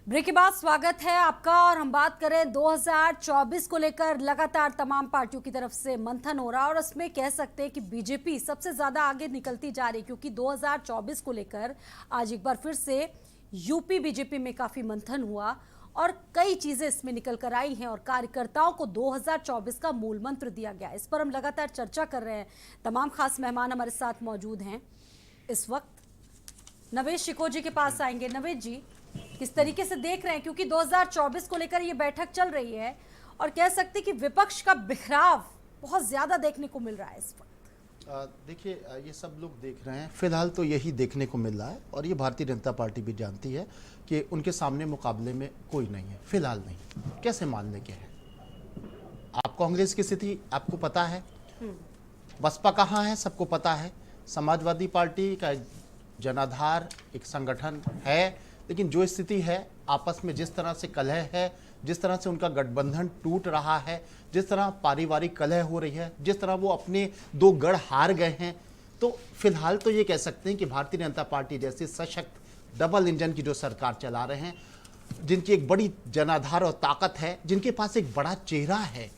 Break के बाद स्वागत है आपका। और हम बात करें 2024 को लेकर लगातार तमाम पार्टियों की तरफ से मंथन हो रहा है और उसमें कह सकते हैं कि बीजेपी सबसे ज्यादा आगे निकलती जा रही है, क्योंकि 2024 को लेकर आज एक बार फिर से यूपी बीजेपी में काफी मंथन हुआ और कई चीजें इसमें निकल कर आई हैं और कार्यकर्ताओं को 2024 का मूल मंत्र दिया गया। इस पर हम लगातार चर्चा कर रहे हैं। तमाम खास मेहमान हमारे साथ मौजूद हैं। इस वक्त नवेश शिकोजी के पास आएंगे। नवेश जी, किस तरीके से देख रहे हैं, क्योंकि 2024 को लेकर ये बैठक चल रही है और कह सकते हैं कि विपक्ष का बिखराव बहुत ज्यादा देखने को मिल रहा है इस वक्त। देखिए, ये सब लोग देख रहे हैं, फिलहाल तो यही देखने को मिल रहा है और ये भारतीय जनता पार्टी भी जानती है कि उनके सामने मुकाबले में कोई नहीं है, फिलहाल नहीं। कैसे मानने के है? आप कांग्रेस की स्थिति आपको पता है, बसपा कहाँ है सबको पता है, समाजवादी पार्टी का जनाधार एक संगठन है, लेकिन जो स्थिति है आपस में जिस तरह से कलह है, जिस तरह से उनका गठबंधन टूट रहा है, जिस तरह पारिवारिक कलह हो रही है, जिस तरह वो अपने दो गढ़ हार गए हैं, तो फिलहाल तो ये कह सकते हैं कि भारतीय जनता पार्टी जैसी सशक्त डबल इंजन की जो सरकार चला रहे हैं, जिनकी एक बड़ी जनाधार और ताकत है, जिनके पास एक बड़ा चेहरा है,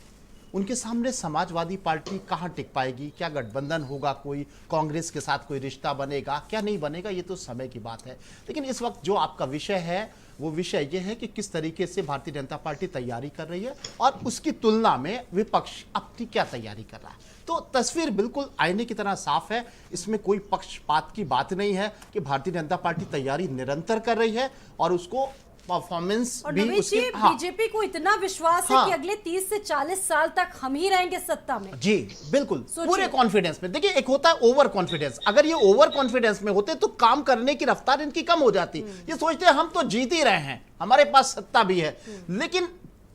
उनके सामने समाजवादी पार्टी कहाँ टिक पाएगी? क्या गठबंधन होगा? कोई कांग्रेस के साथ कोई रिश्ता बनेगा? क्या नहीं बनेगा? ये तो समय की बात है। लेकिन इस वक्त जो आपका विषय है वो विषय ये है कि किस तरीके से भारतीय जनता पार्टी तैयारी कर रही है और उसकी तुलना में विपक्ष अपनी क्या तैयारी कर रहा है। तो तस्वीर बिल्कुल आईने की तरह साफ है। इसमें कोई पक्षपात की बात नहीं है कि भारतीय जनता पार्टी तैयारी निरंतर कर रही है और उसको परफॉर्मेंस भी उसके। बीजेपी को इतना विश्वास है कि अगले 30 से 40 साल तक हम ही रहेंगे सत्ता में। जी बिल्कुल, पूरे कॉन्फिडेंस में। देखिए, एक होता है ओवर कॉन्फिडेंस, अगर ये ओवर कॉन्फिडेंस में होते तो काम करने की रफ्तार इनकी कम हो जाती। ये सोचते हैं हम तो जीत ही रहे हैं, हमारे पास सत्ता भी है, लेकिन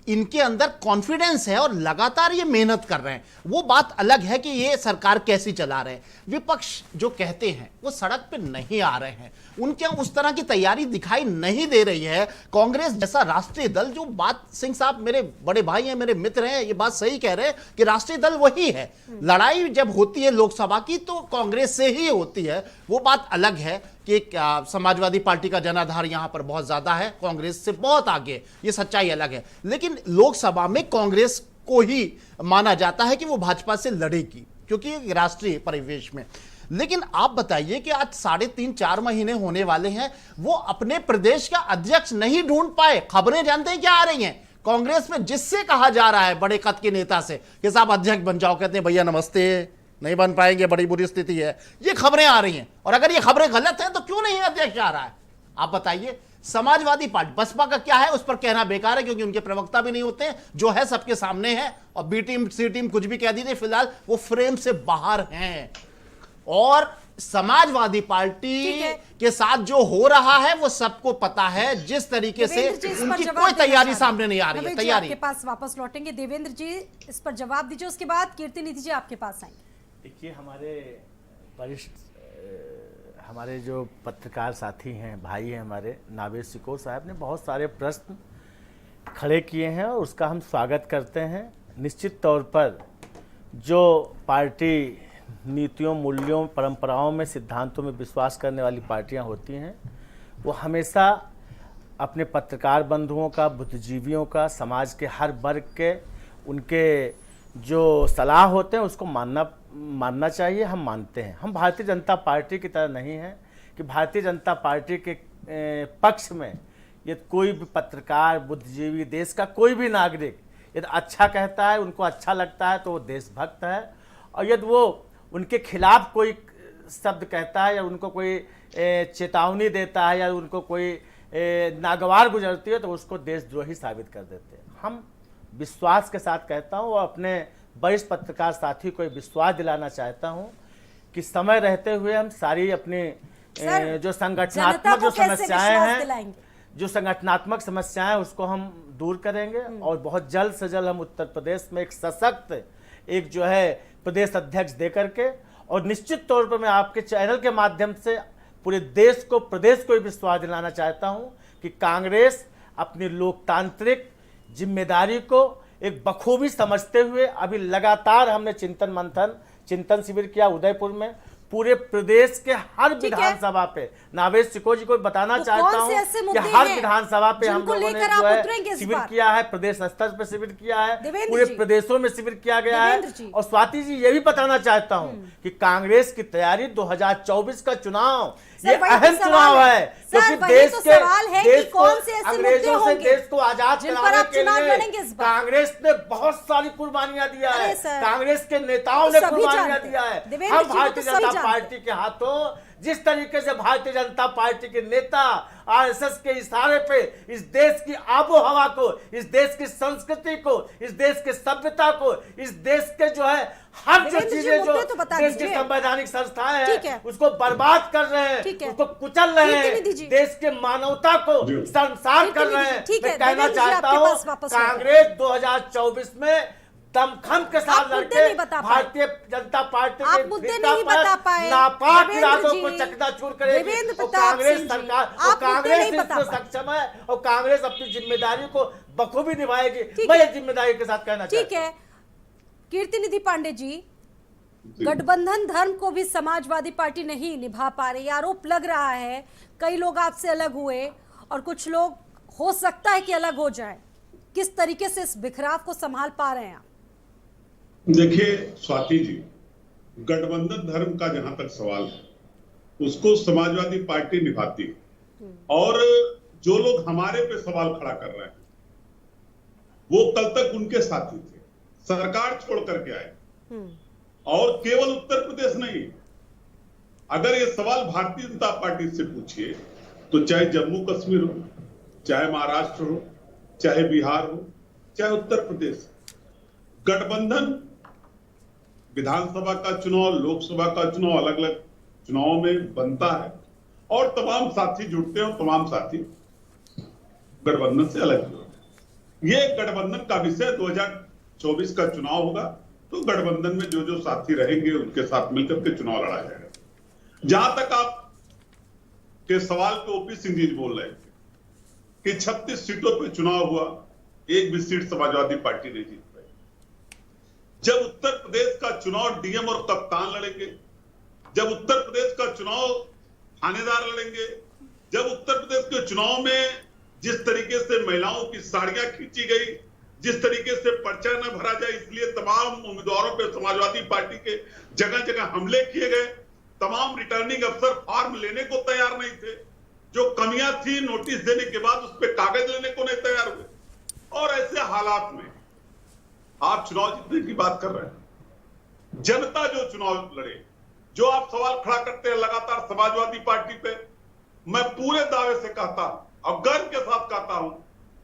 इनके अंदर कॉन्फिडेंस है और लगातार ये मेहनत कर रहे हैं। वो बात अलग है कि ये सरकार कैसी चला रहे हैं। विपक्ष जो कहते हैं वो सड़क पे नहीं आ रहे हैं, उनके उस तरह की तैयारी दिखाई नहीं दे रही है। कांग्रेस जैसा राष्ट्रीय दल, जो बात सिंह साहब मेरे बड़े भाई हैं, मेरे मित्र हैं, ये बात सही कह रहे हैं कि राष्ट्रीय दल वही है। लड़ाई जब होती है लोकसभा की तो कांग्रेस से ही होती है। वो बात अलग है कि समाजवादी पार्टी का जनाधार यहां पर बहुत ज्यादा है, कांग्रेस से बहुत आगे, ये सच्चाई अलग है। लेकिन लोकसभा में कांग्रेस को ही माना जाता है कि वो भाजपा से लड़ेगी, क्योंकि राष्ट्रीय परिवेश में। लेकिन आप बताइए कि आज 3.5-4 महीने होने वाले हैं, वो अपने प्रदेश का अध्यक्ष नहीं ढूंढ पाए। खबरें जानते हैं क्या आ रही हैं कांग्रेस में? जिससे कहा जा रहा है बड़े कद के नेता से कि साहब अध्यक्ष बन जाओ, कहते हैं भैया नमस्ते, नहीं बन पाएंगे, बड़ी बुरी स्थिति है। ये खबरें आ रही हैं, और अगर ये खबरें गलत हैं तो क्यों नहीं अध्यक्ष आ रहा है? आप बताइए। समाजवादी पार्टी, बसपा का क्या है उस पर कहना बेकार है, क्योंकि उनके प्रवक्ता भी नहीं होते हैं, जो है सबके सामने है, और बी टीम सी टीम कुछ भी कह दीजिए, फिलहाल वो फ्रेम से बाहर हैं। और समाजवादी पार्टी के साथ जो हो रहा है वो सबको पता है, जिस तरीके से उनकी कोई तैयारी सामने नहीं आ रही है। तैयारी आपके पास वापस लौटेंगे। देवेंद्र जी, इस पर जवाब दीजिए, उसके बाद कीर्ति निधि जी आपके पास आएंगे। देखिए, हमारे वरिष्ठ हमारे जो पत्रकार साथी हैं, भाई हैं हमारे, नावेश शिकोर साहब ने बहुत सारे प्रश्न खड़े किए हैं और उसका हम स्वागत करते हैं। निश्चित तौर पर जो पार्टी नीतियों, मूल्यों, परंपराओं में, सिद्धांतों में विश्वास करने वाली पार्टियां होती हैं, वो हमेशा अपने पत्रकार बंधुओं का, बुद्धिजीवियों का, समाज के हर वर्ग के, उनके जो सलाह होते हैं उसको मानना चाहिए। हम मानते हैं। हम भारतीय जनता पार्टी की तरह नहीं है कि भारतीय जनता पार्टी के पक्ष में यदि कोई भी पत्रकार, बुद्धिजीवी, देश का कोई भी नागरिक यदि अच्छा कहता है, उनको अच्छा लगता है, तो वो देशभक्त है, और यदि वो उनके खिलाफ कोई शब्द कहता है या उनको कोई चेतावनी देता है या उनको कोई नागवार गुजरती है, तो उसको देशद्रोही साबित कर देते हैं। हम विश्वास के साथ कहता हूँ और अपने वरिष्ठ पत्रकार साथी को विश्वास दिलाना चाहता हूँ कि समय रहते हुए हम सारी अपनी जो संगठनात्मक समस्याएं उसको हम दूर करेंगे और बहुत जल्द से जल्द हम उत्तर प्रदेश में एक सशक्त एक जो है प्रदेश अध्यक्ष दे करके, और निश्चित तौर पर मैं आपके चैनल के माध्यम से पूरे देश को, प्रदेश को विश्वास दिलाना चाहता हूं कि कांग्रेस अपनी लोकतांत्रिक जिम्मेदारी को एक बखूबी समझते हुए, अभी लगातार हमने चिंतन मंथन, चिंतन शिविर किया उदयपुर में, पूरे प्रदेश के हर ठीक है। विधानसभा पे नावेद सिकोह जी को बताना तो चाहता कौन से ऐसे हूं कि मुद्दे हर हैं विधानसभा पे हम जिनको लोगों ने लेकर जो आप है उतरेंगे इस शिविर बार? किया है, प्रदेश स्तर पे शिविर किया है, देवेंद्र पूरे जी। प्रदेशों में शिविर किया गया देवेंद्र जी। है। और स्वाति जी ये भी बताना चाहता हूं कि कांग्रेस की तैयारी 2024 का चुनाव ये वही तो अहम सवाल चुनाव है। है, सर, क्योंकि वही देश तो के सवाल है देश कि को कौन से ऐसे मुद्दे अंग्रेजों से होंगे देश को आजाद जिन पर कराने आप के चुनाव लिए लड़ेंगे इस बार? कांग्रेस ने बहुत सारी कुर्बानियां दिया अरे है, सर, कांग्रेस के नेताओं तो ने सभी कुर्बानियां जानते दिया हैं। है। देवेंद्र हम जी को तो भारतीय सभी जनता जानते पार्टी के हाथों जिस तरीके से भारतीय जनता पार्टी के नेता आरएसएस के इशारे पे इस देश की आबो हवा को, इस देश की संस्कृति को, इस देश की सभ्यता को, इस देश के जो है हर जो देवेंद्र जी, चीजें जो मुद्दे तो बता देश की दीजिए। संवैधानिक संस्थाएं ठीक है। हैं उसको बर्बाद कर रहे ठीक हैं, है। उसको कुचल रहे कीर्तिनिधि जी। हैं, देश के मानवता को संसार कर कीर्तिनिधि रहे जी, हैं। ठीक है, मैं कहना देवेंद्र जी, चाहता आपके हूं पास वापस लौटें। कांग्रेस 2024 में दमखम के आप साथ मुद्दे लड़के नहीं बता पाए। भारतीय जनता पार्टी आप के मुद्दे फिरका नहीं पर बता पाए। नापाक देवेंद्र इरादों जी, को चकनाचूर करेगी। देवेंद्र और प्रताप कांग्रेस सिंह जी, सरकार आप और मुद्दे कांग्रेस नहीं बता इसमें पाए। सक्षम है और कांग्रेस अपनी जिम्मेदारी को बखूबी निभाएगी। ठीक मैं है। ये जिम्मेदारी के साथ कहना ठीक चाहता हूं। है, कीर्तिनिधि पांडे जी, गठबंधन धर्म को भी समाजवादी पार्टी नहीं निभा पा रही, आरोप लग रहा है। कई लोग आपसे अलग हुए और कुछ लोग हो सकता है कि अलग हो जाए। किस तरीके से इस बिखराव को संभाल पा रहे हैं आप? देखिए स्वाति जी, गठबंधन धर्म का जहां तक सवाल है उसको समाजवादी पार्टी निभाती है, और जो लोग हमारे पे सवाल खड़ा कर रहे हैं वो कल तक उनके साथी थे, सरकार छोड़ करके आए। और केवल उत्तर प्रदेश नहीं, अगर ये सवाल भारतीय जनता पार्टी से पूछिए तो चाहे जम्मू कश्मीर हो, चाहे महाराष्ट्र हो, चाहे बिहार हो, चाहे उत्तर प्रदेश, गठबंधन विधानसभा का चुनाव, लोकसभा का चुनाव, अलग अलग चुनावों में बनता है और तमाम साथी जुड़ते हैं और तमाम साथी गठबंधन से अलग भी होते हैं। ये गठबंधन का विषय 2024 का चुनाव होगा तो गठबंधन में जो जो साथी रहेंगे उनके साथ मिलकर के चुनाव लड़ा जाएगा। जहां तक आप के सवाल पे ओपी सिंह जी बोल रहे थे कि 36 सीटों पे चुनाव हुआ, एक भी सीट समाजवादी पार्टी नहीं जीत पाई। जब उत्तर प्रदेश का चुनाव डीएम और कप्तान लड़ेंगे, जब उत्तर प्रदेश का चुनाव थानेदार लड़ेंगे, जब उत्तर प्रदेश के चुनाव में जिस तरीके से महिलाओं की साड़ियां खींची गई, जिस तरीके से पर्चा न भरा जाए इसलिए तमाम उम्मीदवारों पे समाजवादी पार्टी के जगह जगह हमले किए गए, तमाम रिटर्निंग अफसर फॉर्म लेने को तैयार नहीं थे, जो कमियां थी नोटिस देने के बाद उस पर कागज लेने को नहीं तैयार हुए। और ऐसे हालात में आप चुनाव जीतने की बात कर रहे हैं। जनता जो चुनाव लड़े, जो आप सवाल खड़ा करते हैं लगातार समाजवादी पार्टी पे, मैं पूरे दावे से कहता हूं और गर्व के साथ कहता हूं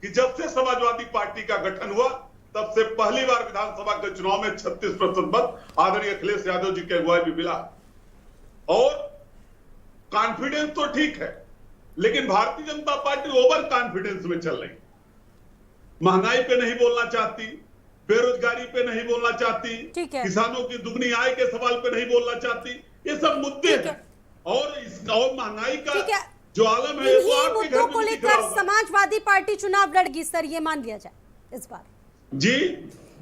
कि जब से समाजवादी पार्टी का गठन हुआ तब से पहली बार विधानसभा के चुनाव में 36% मत आदरणीय अखिलेश यादव जी के अगुवाई में मिला। और कॉन्फिडेंस तो ठीक है, लेकिन Bharatiya Janata party over confidence में चल रही, महंगाई पे नहीं बोलना चाहती, बेरोजगारी पे नहीं बोलना चाहती, किसानों की दुगनी आय के सवाल पे नहीं बोलना चाहती। ये सब मुद्दे हैं और महंगाई का जो आलम है वो आपके घर में को लेकर समाजवादी पार्टी चुनाव लड़गी। सर, ये मान लिया जाए इस बार जी,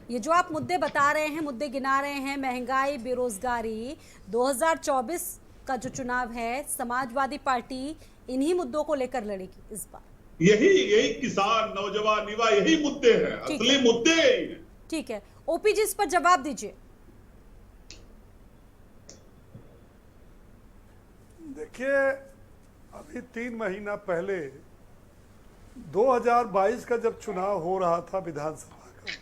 ये जो आप मुद्दे बता रहे हैं, मुद्दे गिना रहे हैं, महंगाई, बेरोजगारी, 2024 का जो चुनाव है समाजवादी पार्टी इन्हीं मुद्दों को लेकर लड़ेगी इस बार। यही किसान, नौजवान, युवा, यही मुद्दे हैं, असली मुद्दे यही हैं। ठीक है, ओपी जी इस पर जवाब दीजिए। देखिए, अभी 3 महीना पहले 2022 का जब चुनाव हो रहा था विधानसभा का,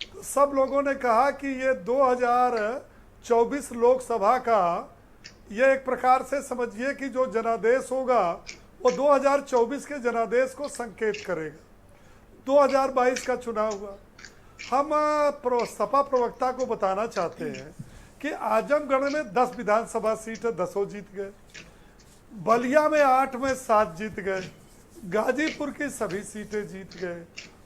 तो सब लोगों ने कहा कि ये 2024 लोकसभा का ये एक प्रकार से समझिए कि जो जनादेश होगा वो 2024 के जनादेश को संकेत करेगा। 2022 का चुनाव हुआ। हम सपा प्रवक्ता को बताना चाहते हैं कि आजमगढ़ में 10 विधानसभा सीट 10 जीत गए, बलिया में 8 में 7 जीत गए, गाजीपुर की सभी सीटें जीत गए।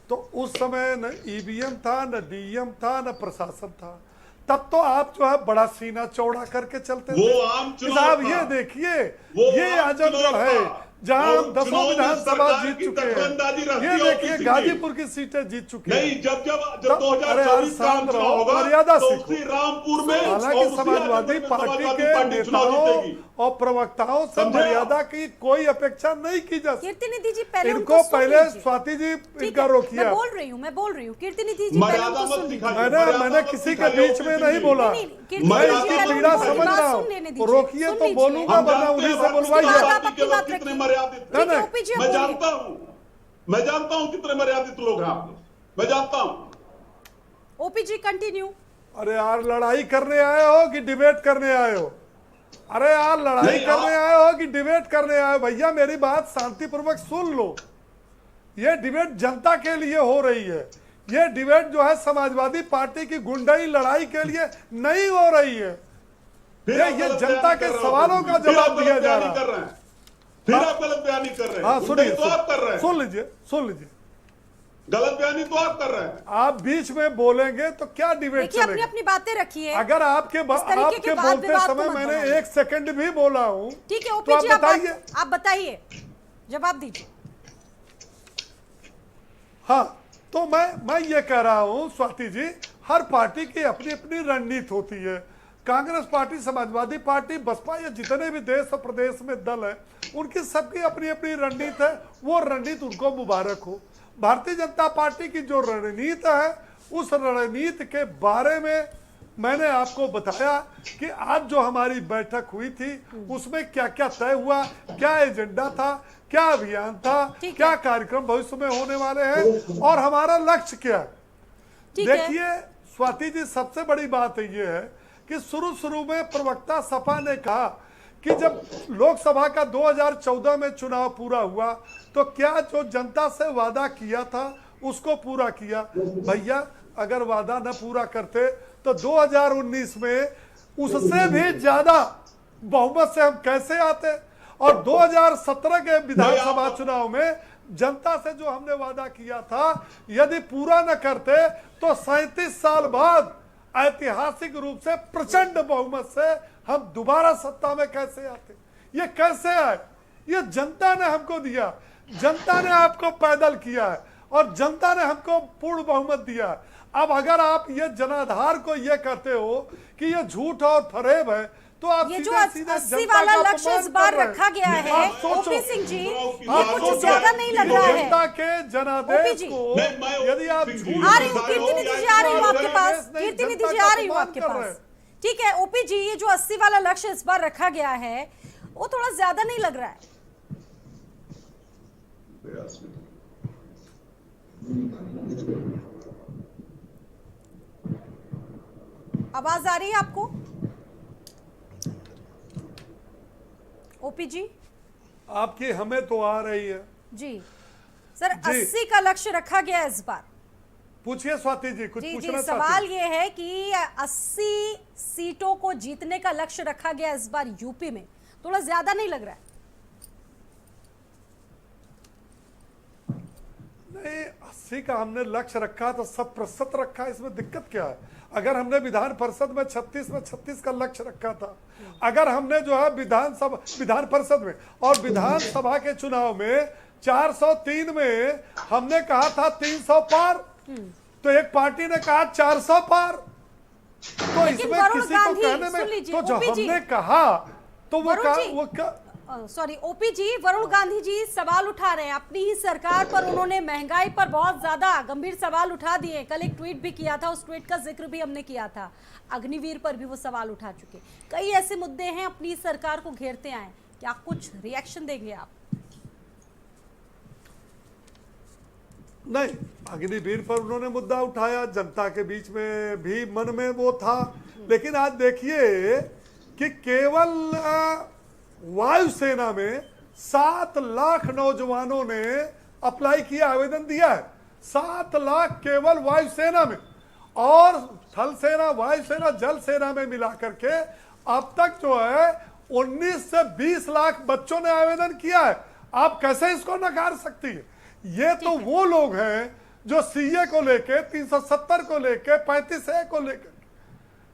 तो उस समय न ईवीएम था, न डीएम था, न प्रशासन था। तब तो आप जो है बड़ा सीना चौड़ा करके चलते थे। वो आम चुनाव साहब था। ये देखिए, वो ये आम आजमगढ़ चुनाव है, था। जहां और हम 10 चुनाव में विधानसभा सरकार जीत की चुके दखलंदाजी हैं। रहती ये है देखिए ओबीसी की। गाजीपुर की सीटें जीत चुके हैं। नहीं, जब अरे 2024 का शांत चुनाव रहो, होगा मर्यादा तो सीखो। उसी रामपुर में हालांकि और उसी समाजवादी आजमगढ़ में पार्टी समाजवादी के पार्टी चुनाव नेताओं जीतेगी। और प्रवक्ताओं से समझे? मर्यादा की कोई अपेक्षा नहीं की जा सकती। कीर्तिनिधि जी पहले इनको उनको सुन पहले लीजिए। स्वाति जी ठीक इनका है, रोकिए। मैं आप। बोल रही हूँ कीर्तिनिधि जी पहले मर्यादा उनको मत सुन लीजिए। दिखाइए। मैंने किसी के बीच में नहीं बोला। नहीं, कीर्ति मैं जी इसकी पहले पीड़ा उनको समझ बात रहा सुन लेने हूँ। दीजिए, रोकिए सुन तो लीजिए। बोलूंगा, हम वरना जानते उन्हीं हैं से उसके बुलवाइए। बाद आप पार्टी अपनी के लोग बात कितने रखिए। मर्यादित ठीक है, नहीं। ओपी जी मैं बोलिए। जानता हूं, मैं जानता हूं कितने मर्यादित लोग हैं आप लोग, मैं जानता हूं। ओपी जी कंटिन्यू। अरे यार लड़ाई करने आए हो कि डिबेट करने आए हो? अरे यार लड़ाई नहीं, करने आए हो कि डिबेट करने आए हो? भैया मेरी बात शांतिपूर्वक सुन लो। ये डिबेट जनता के लिए हो रही है। ये डिबेट जो है समाजवादी पार्टी की गुंडाई लड़ाई के लिए नहीं हो रही है। फिर आप ये गलत जनता बयानी के कर रहे हो, सवालों का फिर जवाब आप गलत दिया जा बयानी रहा कर है। रहे हैं, फिर आप गलत बयानी कर रहे हैं। हाँ सुनिए, तो आप कर रहे हैं, सुन लीजिए, सुन लीजिए। गलत बयानी तो आप कर रहे हैं। आप बीच में बोलेंगे तो क्या डिबेट देखिए अपनी चलेगा? अपनी बातें रखिए। अगर आपके तरीके के बात बोलते विवाद को समय मत मैंने बढ़ाइए। 1 सेकंड भी बोला हूं ठीक है तो ओपी आप जी बताइए। आप बताइए, जवाब दीजिए। हाँ तो मैं ये कह रहा हूं स्वाति जी, हर पार्टी की अपनी अपनी रणनीति होती है। कांग्रेस पार्टी, समाजवादी पार्टी, बसपा, या जितने भी देश और प्रदेश में दल है, उनकी सबकी अपनी अपनी रणनीति है। वो रणनीति उनको मुबारक हो। भारतीय जनता पार्टी की जो रणनीति है, उस रणनीति के बारे में मैंने आपको बताया कि आज जो हमारी बैठक हुई थी उसमें क्या क्या तय हुआ, क्या एजेंडा था, क्या अभियान था, ठीक क्या है। कार्यक्रम भविष्य में होने वाले हैं और हमारा लक्ष्य क्या है। ठीक है। देखिए स्वाति जी, सबसे बड़ी बात ये है कि शुरू में प्रवक्ता सपा ने कहा कि जब लोकसभा का 2014 में चुनाव पूरा हुआ तो क्या जो जनता से वादा किया था उसको पूरा किया। भैया अगर वादा न पूरा करते तो 2019 में उससे भी ज्यादा बहुमत से हम कैसे आते। और 2017 के विधानसभा चुनाव में जनता से जो हमने वादा किया था, यदि पूरा न करते तो 37 साल बाद ऐतिहासिक रूप से प्रचंड बहुमत से हम दोबारा सत्ता में कैसे आते। ये कैसे आए? ये जनता ने हमको दिया, जनता ने आपको पैदल किया है और जनता ने हमको पूर्ण बहुमत दिया है। अब अगर आप ये जनाधार को ये कहते हो कि ये झूठ और फरेब है, तो आप ये जो सीधे 80 वाला लक्ष्य इस बार रखा गया है ओपी सिंह जी, ये कुछ ज्यादा नहीं लग रहा है। जनता के जनादेश ओपी जी। को मैं यदि आप ओपी झूठ जी। आ रही हूँ कीर्तिनिधि जी, आ रही हूँ आपके पास। नहीं, कीर्तिनिधि जनता जी का आ रही हूँ अपमान आपके कर रहे पास। हैं। ठीक है ओपी जी, ये जो 80 वाला लक्ष्य इस बार रखा गया है वो थोड़ा ज्यादा नहीं लग रहा है? आवाज आ रही है आपको ओपी जी? आपकी हमें तो आ रही है। जी सर, जी। 80 का लक्ष्य रखा गया है इस बार। पूछिए स्वाति जी, कुछ जी पूछना जी, सवाल चाहती ये है कि 80 सीटों को जीतने का लक्ष्य रखा गया इस बार यूपी में, थोड़ा ज्यादा नहीं लग रहा है? नहीं, 80 का हमने लक्ष्य रखा तो 100% रखा, इसमें दिक्कत क्या है? अगर हमने विधान परिषद में 36 का लक्ष्य रखा था, अगर हमने जो है विधान परिषद में और विधानसभा के चुनाव में 403 में हमने कहा था 300 पार, तो एक पार्टी ने कहा 400 पार। तो लेकिन इसमें वरुण किसी को गांधी, कहने सुन में लीजिए, तो जो ओपी जी। हमने कहा तो वरुण जी, सॉरी ओपी जी, वरुण गांधी जी सवाल उठा रहे हैं अपनी ही सरकार पर। उन्होंने महंगाई पर बहुत ज्यादा गंभीर सवाल उठा दिए। कल एक ट्वीट भी किया था, उस ट्वीट का जिक्र भी हमने किया था। अग्निवीर पर भी वो सवाल उठा चुके। कई ऐसे मुद्दे हैं अपनी सरकार को घेरते आए, क्या कुछ रिएक्शन देंगे आप? नहीं, अग्निवीर पर उन्होंने मुद्दा उठाया, जनता के बीच में भी मन में वो था। लेकिन आज देखिए कि केवल वायुसेना में 7 लाख नौजवानों ने अप्लाई किया, आवेदन दिया है। 7 लाख केवल वायुसेना में, और थल सेना, वायुसेना, जल सेना में मिला करके अब तक जो है 19 से 20 लाख बच्चों ने आवेदन किया है। आप कैसे इसको नकार सकती है? ये तो वो लोग हैं जो सीए को लेके, 370 को लेके, 35A को लेकर,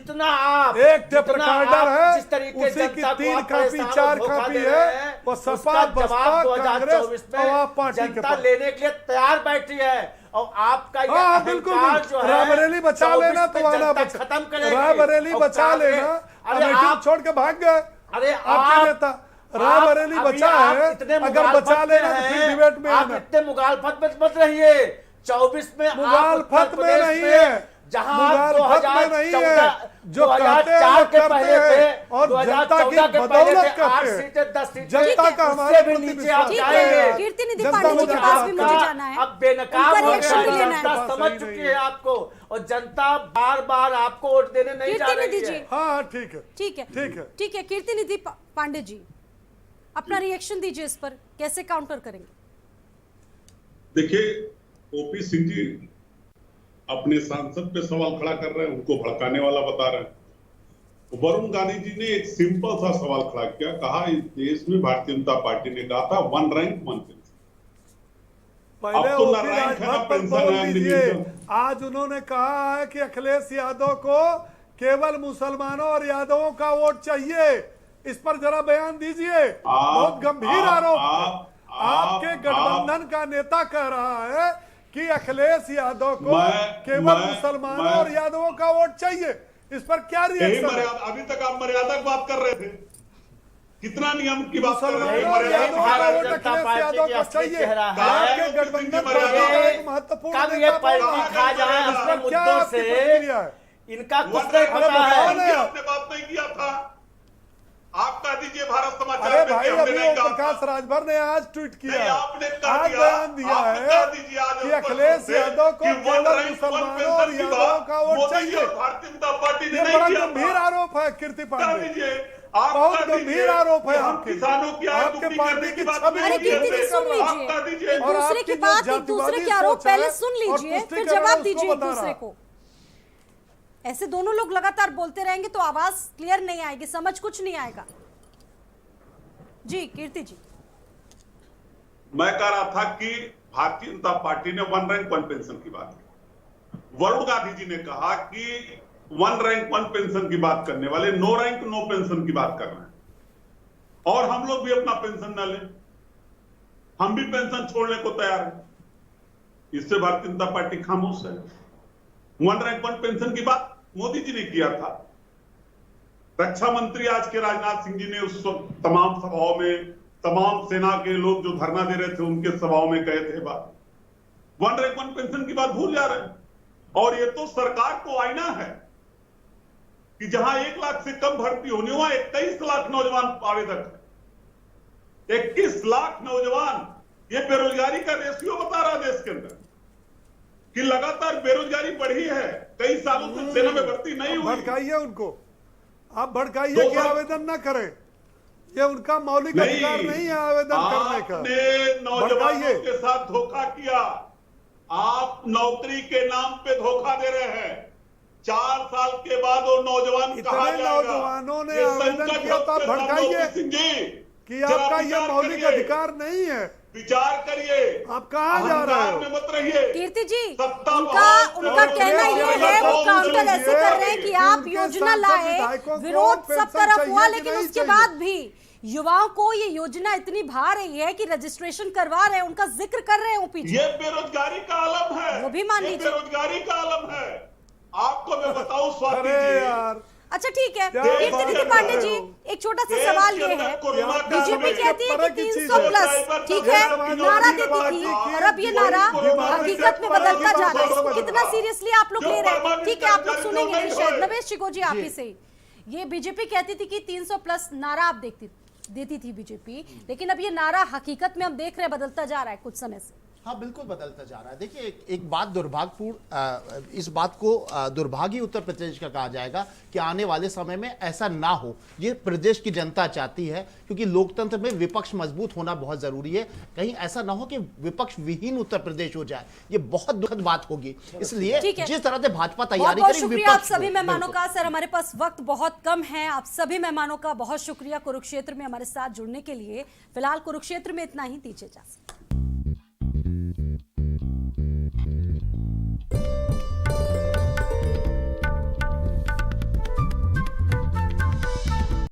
जितना आप एक टेप जितना रिकॉर्डर आप है, जिस तरीके उसी की जनता को 3 आप कॉपी परेशान और 4 धोखा कॉपी दे है। रहे हैं, वो सपा, उसका बसपा, जवाब 2024 कांग्रेस और आप में पार्टी के जनता पास। लेने के लिए तैयार बैठी है। और आपका ये हाँ, बिल्कुल, अहंकार जो है रायबरेली बचा 24 लेना पे तो आना जनता बचा, खत्म करेगी। रायबरेली और बचा कांग्रेस- लेना, अरे अमेठी आप छोड़ के भाग गए। अरे आपके नेता रायबरेली अभी बचा आप है, इतने अगर मुगालफत बचा में लेना तो फिर हैं, डिबेट में आप आना। इतने मुगालफत में मत रहिए। 24 में आप मुगालफत उत्तर में प्रदेश नहीं में है, जहां मुगालफत में नहीं है, 2014 जो कहते हैं 2004 वो के करते पहले हैं थे और जनता की 2014 के पहले बदौलत थे 8 करते हैं। सीटें 10 सीटें जनता का उससे हमारे भी प्रति नीचे आप विश्वास जाएंगे। है। कीर्तिनिधि जनता पांडे जी के मुझे पास भी आपका- मुझे जाना है, अब बेनकाब उनका हो रिएक्शन भी गया, लेना है। जनता समझ चुकी है आपको और जनता बार बार आपको वोट देने नहीं जा कीर्तिनिधि रही जी। है। हाँ ठीक है, ठीक है, ठीक है। ठीक है। कीर्तिनिधि पांडे जी, अपना रिएक्शन दीजिए इस पर, कैसे काउंटर करेंगे? देखिए, ओपी सिंह जी अपने सांसद पे सवाल खड़ा कर रहे हैं, उनको भड़काने वाला बता रहे हैं। वरुण गांधी जी ने एक सिंपल सा सवाल खड़ा किया, कहा इस देश में भारतीय जनता पार्टी ने कहा था 1 रैंक 1 पेंशन। पहले अब तो ना ओपी रैंक है, ना राजभर पर पेंशन बोल है, दीजिए। निवेदन। आज उन्होंने कहा है कि अखिलेश यादव को केवल मुसलमानों और यादवों का वोट चाहिए। इस पर जरा बयान दीजिए। बहुत गंभीर आरोप है। आपके गठबंधन का नेता कह रहा है कि अखिलेश यादव को केवल मुसलमानों और यादवों का वोट चाहिए। इस पर क्या यही रिएक्शन है? मर्यादा, अभी तक आप मर्यादा की बात कर रहे थे, कितना नियम की बात कर रहे थे? मुसलमानों और यही यादवों का भारतीय वोट जनता अखिलेश पार्टी यादव की को असली चाहिए। चेहरा है। आपके गठबंधन मर्यादा पार्टी का ये एक महत्वपूर्ण कब ये नेता बोल पलटी रहा है। खा जाए इस अपने पर क्या मुद्दों आपकी से, प्रतिक्रिया है? इनका कुछ 1 नहीं रैंक पता बताओ है। ना। आपने बात नहीं किया था, आप कह दीजिए भारत समाचार अरे पे भाई, कि हमने अभी नहीं ओम कहा प्रकाश था। राजभर ने आज ट्वीट किया नहीं, है। आपने कर आज दिया, बयान दिया आपने है कर दीजिए आज कि स्पष्ट अखिलेश रूप से यादव को कि केवल 1 रैंक 1 मुसलमानों और पेंशन की यादवों बात का वोट मोदी जी चाहिए। और भारतीय जनता पार्टी ने ये नहीं बड़ा किया गंभीर था। आरोप है कीर्ति कर पांडे। दीजिए, आप बहुत कर गंभीर दीजिए आरोप है कि हम आपके। किसानों की आय आपके दुगनी पार्टी करने की की बात छवि नहीं अरे की है। कीर्तिनिधि सुन आप लीजिए, कर दीजिए। एक और दूसरे आपकी की जो बात एक जातिवादी दूसरे के आरोप सोच है पहले सुन और लीजिए, पुष्टि फिर कर रहा है, जवाब उसको दीजिए एक बता दूसरे रहा। को। ऐसे दोनों लोग लगातार बोलते रहेंगे तो आवाज क्लियर नहीं आएगी, समझ कुछ नहीं आएगा। जी कीर्ति जी, मैं कह रहा था कि भारतीय जनता पार्टी ने 1 रैंक 1 पेंशन की बात की। वरुण गांधी जी ने कहा कि 1 रैंक 1 पेंशन की बात करने वाले 9 रैंक 9 पेंशन की बात कर रहे हैं, और हम लोग भी अपना पेंशन न लें, हम भी पेंशन छोड़ने को तैयार हैं। इससे भारतीय जनता पार्टी खामोश है। 1 रैंक 1 पेंशन की बात मोदी जी ने किया था। रक्षा मंत्री आज के राजनाथ सिंह जी ने उस वक्त तमाम सभाओं में, तमाम सेना के लोग जो धरना दे रहे थे उनके सभाओं में कहे थे बात। 1 रैंक 1 पेंशन की बात भूल जा रहे हैं। और ये तो सरकार को आईना है कि जहां 1 लाख से कम भर्ती होनी, वहां 21 लाख नौजवान आवेदक है। 21 लाख नौजवान, ये बेरोजगारी का रेशियो बता रहा है देश के अंदर कि लगातार बेरोजगारी बढ़ी है। कई सालों से सेना में भर्ती नहीं हुई। भड़काइए उनको, आप भड़काइए 2 कि साल- आवेदन ना करें। ये उनका मौलिक अधिकार नहीं है आवेदन करने का। आपने नौजवानों भड़काइए। के साथ धोखा किया। आप नौकरी के नाम पे धोखा दे रहे हैं। 4 साल के बाद वो नौजवान इतने कहा जाएगा? नौजवानों ने ये आवेदन संकट किया तो आप के सामने भड़काइए ओपी सिंह जी, कि जरा आपका ये विचार मौलिक करिए। अधिकार नहीं है। विचार करिए। आप कहाँ जा रहे अहंकार हो? में मत रहिए। कीर्ति जी, सत्ता उनका बहुत कहना ये है, वो काउंटर ऐसे कर रहे हैं कि आप उनके योजना सांसद लाए, विधायकों को विरोध सब पेंशन तरफ चाहिए हुआ, कि लेकिन नहीं उसके चाहिए? बाद भी युवाओं को ये योजना इतनी भा रही है कि रजिस्ट्रेशन करवा रहे हैं, उनका जिक्र कर रहे हैं ओपी जी। ये बेरोजगारी का आलम है। वो भी मान ये लीजिए। बेरोजगारी का आलम है। आपको मैं बताऊं स्वाति अरे जी, यार, अच्छा ठीक है, क्या कीर्तिनिधि बात पांडे कर जी, रहे हो? एक छोटा सा देश सवाल के ये अंदर है, कोरोना का बीजेपी समय कहती है कि तरह की 300 चीज़ है। प्लस, ठीक है, ये नारा समाज देती थी, की और अब ये नारा दिमाग से हकीकत में पढ़ा बदलता की जा रहा है। बात इसको समझ कितना रहा। सीरियसली आप लोग जो ले रहे हैं? परमानेंट ठीक है, आप लोग कर्मचारी सुनेंगे नहीं नहीं होए। शायद। नवेश चिको जी, आप ही से ये बीजेपी कहती थी कि 300 प्लस नारा आप देती थी बीजेपी, लेकिन अब ये नारा हकीकत में हम देख रहे हैं बदलता जा रहा है कुछ समय से। हाँ बिल्कुल बदलता जा रहा है। देखिए एक बात दुर्भाग्यपूर्ण, इस बात को दुर्भाग्य उत्तर प्रदेश का कहा जाएगा कि आने वाले समय में ऐसा ना हो। ये प्रदेश की जनता चाहती है, क्योंकि लोकतंत्र में विपक्ष मजबूत होना बहुत जरूरी है। कहीं ऐसा ना हो कि विपक्ष विहीन उत्तर प्रदेश हो जाए, ये बहुत दुखद बात होगी। इसलिए ठीक है। जिस तरह से भाजपा बहुत तैयारी बहुत करेगी, शुक्रिया आप विपक्ष सभी को। मेहमानों बिल्कुल। का। सर, हमारे पास वक्त बहुत कम है। आप सभी मेहमानों का बहुत शुक्रिया कुरुक्षेत्र में हमारे साथ जुड़ने के लिए। फिलहाल कुरुक्षेत्र में इतना ही, दीजिए इजाजत।